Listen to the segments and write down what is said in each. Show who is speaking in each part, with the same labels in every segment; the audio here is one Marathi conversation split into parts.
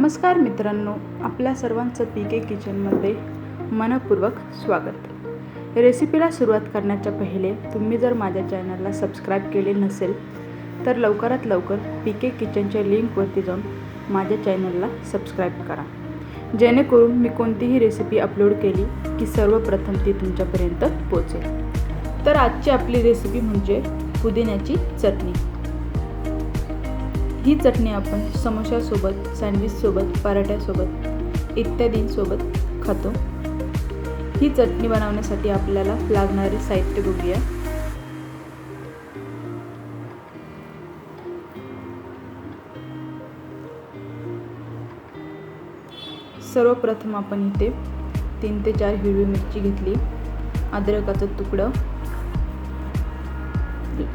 Speaker 1: नमस्कार मित्रांनो, आपल्या सर्वांचं पीके किचनमध्ये मनपूर्वक स्वागत। रेसिपीला सुरुवात करण्याच्या पहिले तुम्ही जर माझ्या चॅनलला सबस्क्राईब केले नसेल तर लवकरात लवकर पीके किचनच्या लिंकवरती जाऊन माझ्या चॅनलला सबस्क्राईब करा, जेणेकरून मी कोणतीही रेसिपी अपलोड केली की सर्वप्रथम ती तुमच्यापर्यंत पोहोचेल। तर आजची आपली रेसिपी म्हणजे पुदिन्याची चटणी। ही चटणी आपण समोशासोबत, सँडविचसोबत, पराठ्यासोबत इत्यादींसोबत खातो। ही चटणी बनवण्यासाठी आपल्याला लागणारे साहित्य बघूया। सर्वप्रथम आपण इथे 3 ते 4 हिरवी मिरची घेतली, अद्रकाचं तुकडं,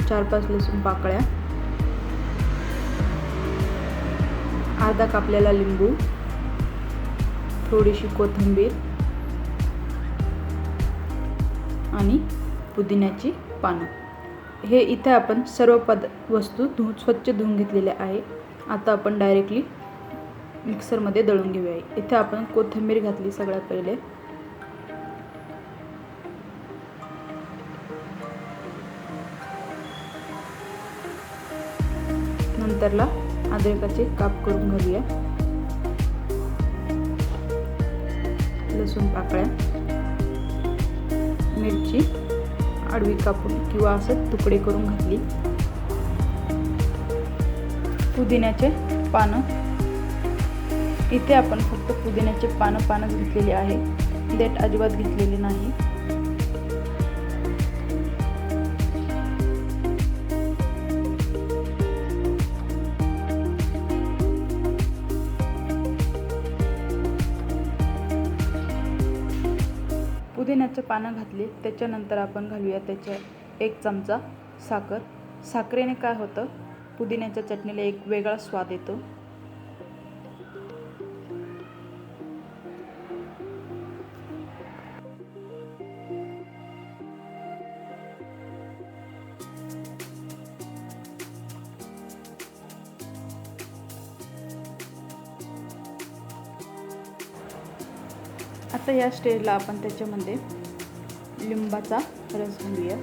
Speaker 1: 4-5 लसूण पाकळ्या, अर्धा कापलेला लिंबू, थोडीशी कोथिंबीर आणि पुदिन्याची पानं। हे इथे आपण सर्व वस्तू स्वच्छ धुवून घेतलेल्या आहे। आता आपण डायरेक्टली मिक्सरमध्ये दळून घेऊया। इथे आपण कोथिंबीर घातली सगळ्यात पहिले, नंतरला अद्रकाचे काप करून घालूया, लसूण पाकळ्या, मिरची आडवी कापून किंवा असं तुकडे करून घातली, पुदिन्याचे पानं। इथे आपण फक्त पुदिन्याचे पानच घेतलेले आहे, देठ अजिबात घेतलेले नाही। पुदिन्याचे पानं घातले, त्याच्यानंतर आपण घालूया त्याच्या 1 चमचा साखर। साखरेने काय होतं, पुदिन्याच्या चटणीला एक वेगळा स्वाद येतो। आता या स्टेजला आपण त्याच्यामध्ये लिंबाचा रस घालूया।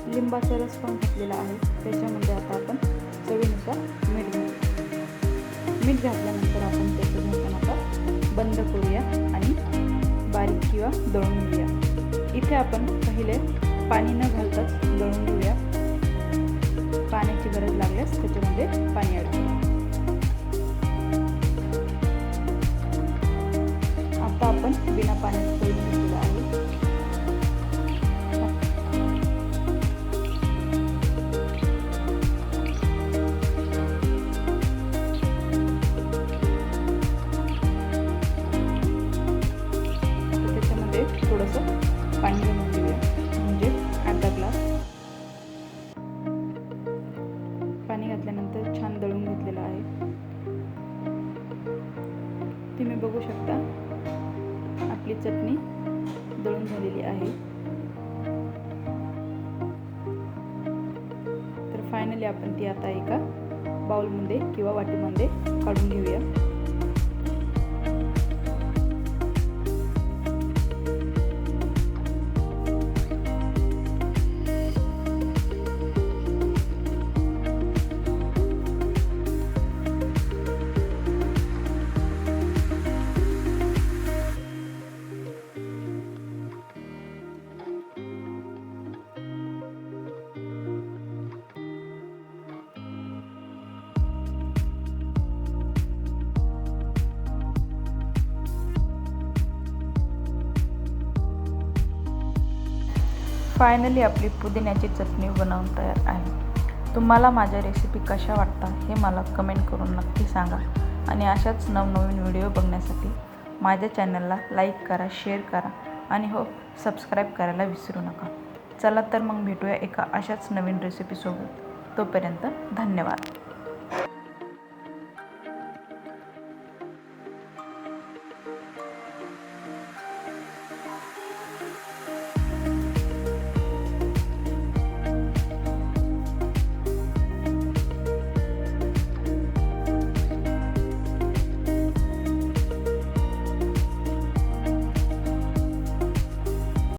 Speaker 1: लिंबाचा रस पण घातलेला आहे, त्याच्यामध्ये आता आपण चवीनुसार मीठ घालू। मीठ घातल्यानंतर आपण त्याचं झाकण आता बंद करूया आणि बारीक किंवा दळून घेऊया। इथे आपण पहिले पाणी न घालताच दळून घेऊया, पाण्याची गरज लागल्यास त्याच्यामध्ये पाणी ॲड करूया। आता आपण बिना पाण्याचं दळून घेतलेलं आहे। थोडंसं पाणी घालून घेऊया, म्हणजे अर्धा ग्लास पाणी घातल्यानंतर छान दळून घेतलेलं आहे। तुम्ही बघू शकता आपली चटणी दळून झालेली आहे। तर फायनली आपण ती आता एका बाउलमध्ये किंवा वाटीमध्ये काढून घेऊया। फायनली आपली पुदिन्याची चटणी बनवून तयार आहे। तुम्हाला माझ्या रेसिपी कशा वाटतात हे मला कमेंट करून नक्की सांगा आणि अशाच नवनवीन व्हिडिओ बघण्यासाठी माझ्या चॅनलला लाईक करा, शेअर करा आणि हो सबस्क्राईब करायला विसरू नका। चला तर मग भेटूया एका अशाच नवीन रेसिपीसोबत। तोपर्यंत धन्यवाद।